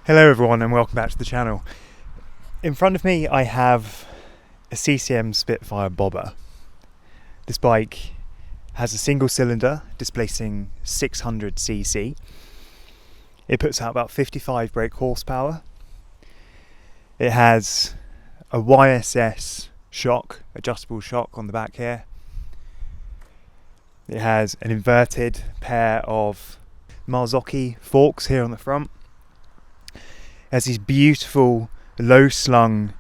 Hello everyone and welcome back to the channel. In front of me I have a CCM Spitfire Bobber. This bike has a single cylinder displacing 600cc. It puts out about 55 brake horsepower. It has a YSS shock, adjustable shock on the back here. It has an inverted pair of Marzocchi forks here on the front. It has this beautiful low slung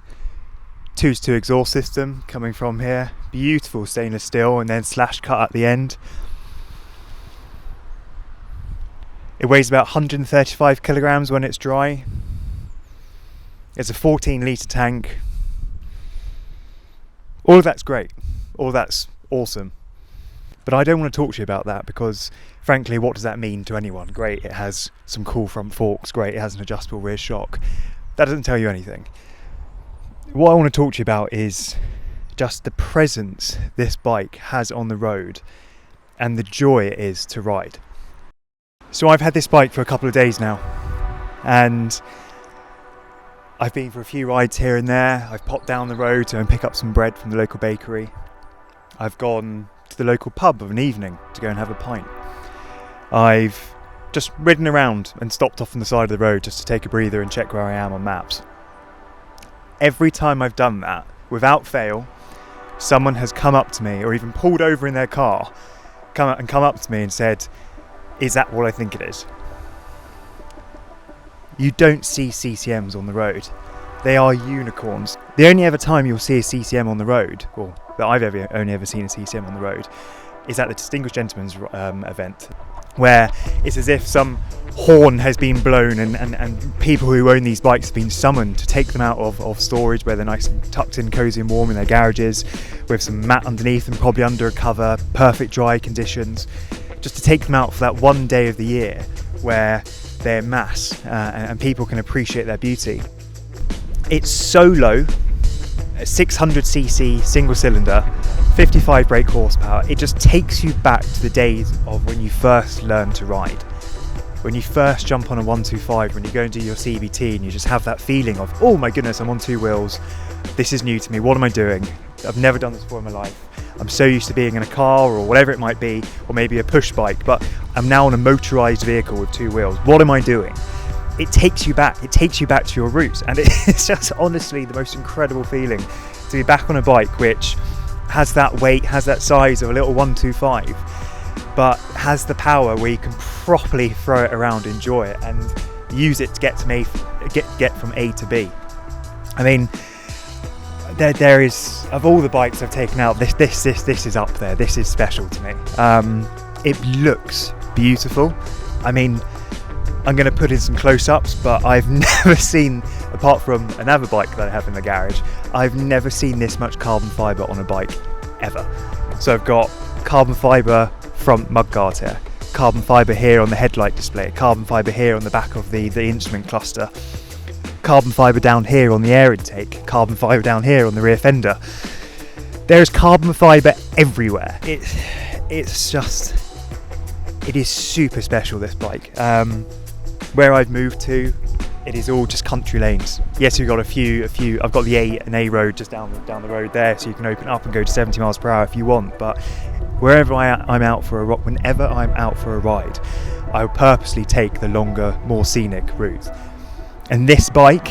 2-2 exhaust system coming from here, beautiful stainless steel and then slash cut at the end. It weighs about 135 kilograms when it's dry. It's a 14 litre tank. All of that's great, all of that's awesome. But I don't want to talk to you about that because frankly, what does that mean to anyone? Great, it has some cool front forks, great, it has an adjustable rear shock. That doesn't tell you anything. What I want to talk to you about is just the presence this bike has on the road and the joy it is to ride. So I've had this bike for a couple of days now and I've been for a few rides here and there. I've popped down the road to go and pick up some bread from the local bakery. I've gone to the local pub of an evening to go and have a pint. I've just ridden around and stopped off on the side of the road just to take a breather and check where I am on maps. Every time I've done that, without fail, someone has come up to me or even pulled over in their car, come up to me and said, "Is that what I think it is?" You don't see CCMs on the road. They are unicorns. The only ever time you'll see a CCM on the road, or that I've only ever seen a CCM on the road, is at the Distinguished Gentleman's event, where it's as if some horn has been blown and people who own these bikes have been summoned to take them out of storage where they're nice and tucked in, cosy and warm in their garages, with some mat underneath them, probably under a cover, perfect dry conditions, just to take them out for that one day of the year where they're mass and people can appreciate their beauty. It's so low, a 600cc single cylinder, 55 brake horsepower. It just takes you back to the days of when you first learned to ride. When you first jump on a 125, when you go and do your CBT and you just have that feeling of, oh my goodness, I'm on two wheels. This is new to me. What am I doing? I've never done this before in my life. I'm so used to being in a car or whatever it might be, or maybe a push bike, but I'm now on a motorized vehicle with two wheels. What am I doing? It takes you back. It takes you back to your roots. And it's just honestly the most incredible feeling to be back on a bike which has that weight, has that size of a little 125, but has the power where you can properly throw it around, enjoy it, and use it to get from A to B. I mean, there is, of all the bikes I've taken out, this is up there. This is special to me. It looks beautiful. I mean, I'm going to put in some close-ups, but I've never seen, apart from another bike that I have in the garage, I've never seen this much carbon fibre on a bike, ever. So I've got carbon fibre front mudguard here, carbon fibre here on the headlight display, carbon fibre here on the back of the instrument cluster, carbon fibre down here on the air intake, carbon fibre down here on the rear fender. There's carbon fibre everywhere. It is super special, this bike. Where I've moved to, it is all just country lanes. Yes, we've got a few. I've got the A road just down the road there, so you can open up and go to 70 miles per hour if you want. But whenever I'm out for a ride, I will purposely take the longer, more scenic route. And this bike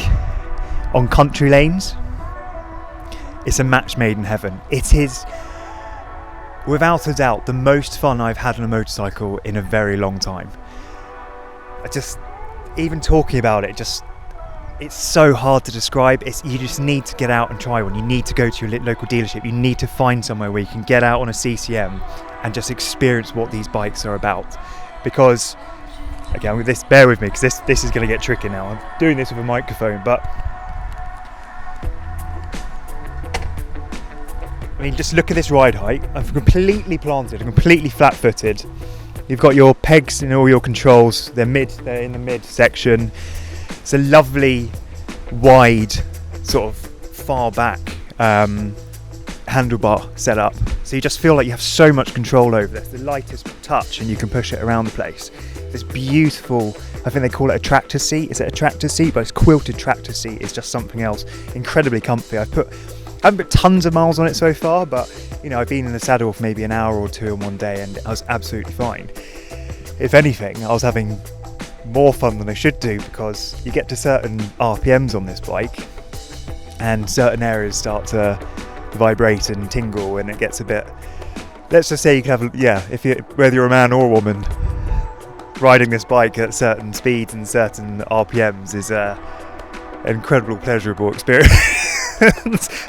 on country lanes, it's a match made in heaven. It is, without a doubt, the most fun I've had on a motorcycle in a very long time. Even talking about it, it's so hard to describe. You just need to get out and try one. You need to go to your local dealership. You need to find somewhere where you can get out on a CCM and just experience what these bikes are about. Because, again, with this, bear with me, because this is going to get tricky now. I'm doing this with a microphone, but I mean, just look at this ride height. I'm completely planted, I'm completely flat-footed. You've got your pegs and all your controls. They're in the mid section. It's a lovely, wide, sort of far back handlebar setup. So you just feel like you have so much control over this. The lightest touch and you can push it around the place. this beautiful, I think they call it a tractor seat. Is it a tractor seat? But it's quilted tractor seat. It's just something else. Incredibly comfy. I haven't put tons of miles on it so far, but you know, I've been in the saddle for maybe an hour or two in one day, and I was absolutely fine. If anything, I was having more fun than I should do, because you get to certain RPMs on this bike and certain areas start to vibrate and tingle, and it gets a bit, let's just say you can have, whether you're a man or a woman, riding this bike at certain speeds and certain RPMs is an incredible, pleasurable experience. I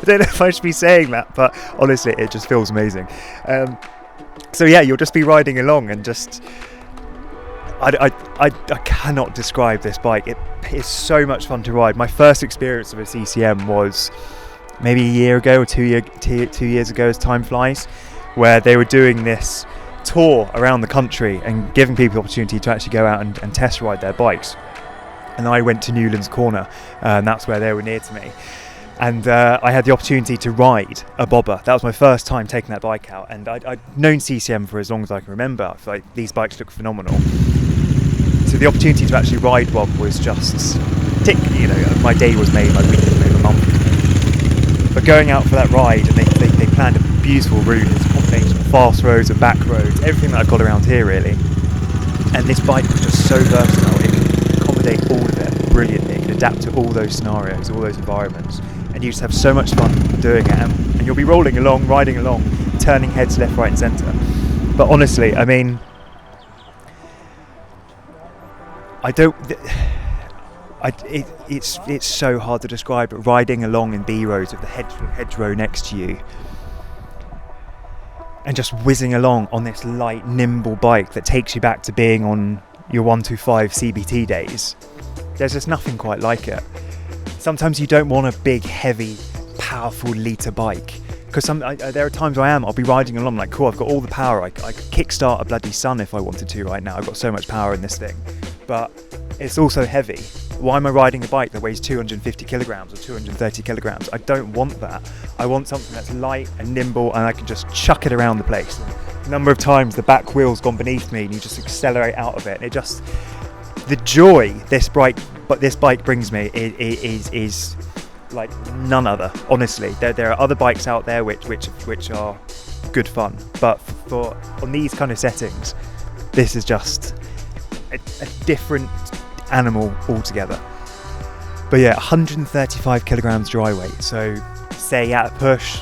don't know if I should be saying that, but honestly, it just feels amazing. So yeah, you'll just be riding along and just, I cannot describe this bike. It is so much fun to ride. My first experience of a CCM was maybe a year ago or 2 years ago, as time flies, where they were doing this tour around the country and giving people the opportunity to actually go out and test ride their bikes. And I went to Newlands Corner, and that's where they were near to me. And I had the opportunity to ride a Bobber. That was my first time taking that bike out, and I'd known CCM for as long as I can remember. I feel like these bikes look phenomenal. So the opportunity to actually ride one was just my day was made, my week was made, a month. But going out for that ride, and they planned a beautiful route. It's a combination of fast roads and back roads, everything that I've got around here really. And this bike was just so versatile. It can accommodate all of it brilliantly. It can adapt to all those scenarios, all those environments. And you just have so much fun doing it, and you'll be rolling along, riding along, turning heads left, right and centre. But honestly, I mean, it's so hard to describe, but riding along in B roads with the hedgerow next to you and just whizzing along on this light, nimble bike that takes you back to being on your 125 CBT days, there's just nothing quite like it. Sometimes you don't want a big, heavy, powerful litre bike, because there are times where I'll be riding along like, cool, I've got all the power, I could kickstart a bloody Sun if I wanted to right now, I've got so much power in this thing, but it's also heavy. Why am I riding a bike that weighs 250 kilograms or 230 kilograms? I don't want that. I want something that's light and nimble, and I can just chuck it around the place. A number of times the back wheel's gone beneath me and you just accelerate out of it, and the joy this bike brings me is like none other. Honestly, there are other bikes out there which are good fun, but on these kind of settings, this is just a different animal altogether. But yeah, 135 kilograms dry weight. So say at a push,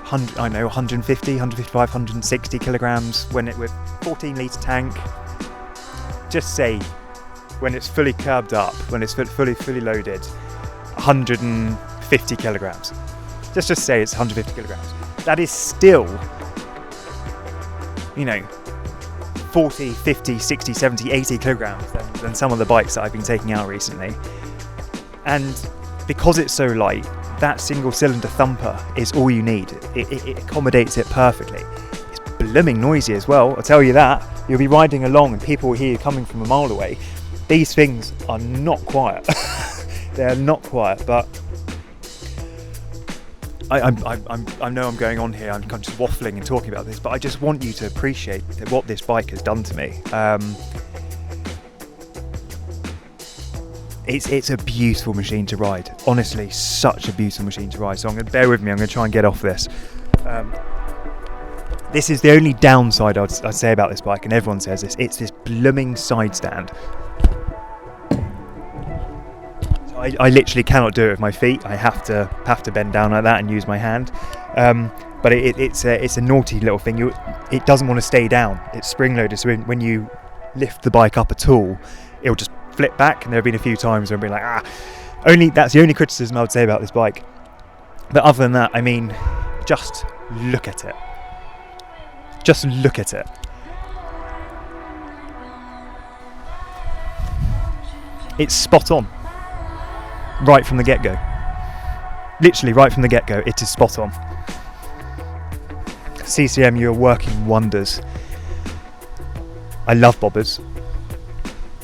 150, 155, 160 kilograms with 14 litre tank. Just say when it's fully curbed up, when it's fully loaded, 150 kilograms. Just say it's 150 kilograms. That is still, 40, 50, 60, 70, 80 kilograms than some of the bikes that I've been taking out recently. And because it's so light, that single cylinder thumper is all you need. It accommodates it perfectly. It's blooming noisy as well, I'll tell you that. You'll be riding along and people will hear you coming from a mile away. These things are not quiet. They're not quiet, but I know I'm going on here, I'm just waffling and talking about this, but I just want you to appreciate what this bike has done to me. It's a beautiful machine to ride. Honestly, such a beautiful machine to ride. So bear with me, I'm going to try and get off this. This is the only downside I'd say about this bike, and everyone says this, it's this blooming side stand. I literally cannot do it with my feet. I have to bend down like that and use my hand. But it's a naughty little thing. It doesn't want to stay down. It's spring loaded, so when you lift the bike up at all, it'll just flip back. And there have been a few times where I've been like, that's the only criticism I would say about this bike. But other than that, I mean, just look at it. Just look at it. It's spot on. Right from the get-go. Literally right from the get-go, it is spot on. CCM, you're working wonders. I love bobbers.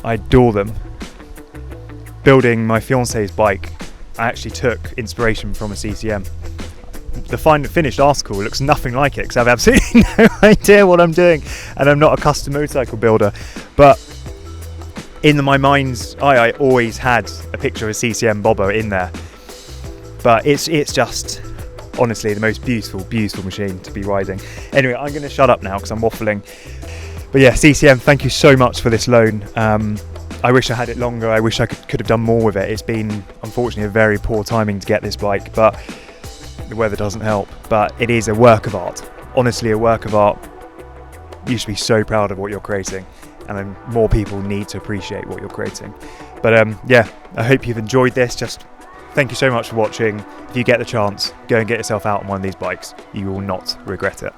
I adore them. Building my fiance's bike, I actually took inspiration from a CCM. The finished article looks nothing like it, because I have absolutely no idea what I'm doing, and I'm not a custom motorcycle builder. But in my mind's eye, I always had a picture of a CCM Bobber in there. But it's just honestly the most beautiful machine to be riding. Anyway, I'm going to shut up now because I'm waffling. But yeah, CCM, thank you so much for this loan. I wish I had it longer. I wish I could have done more with it. It's been, unfortunately, a very poor timing to get this bike, but the weather doesn't help. But it is a work of art. Honestly, a work of art. You should be so proud of what you're creating, and more people need to appreciate what you're creating. But yeah, I hope you've enjoyed this. Just thank you so much for watching. If you get the chance, go and get yourself out on one of these bikes. You will not regret it.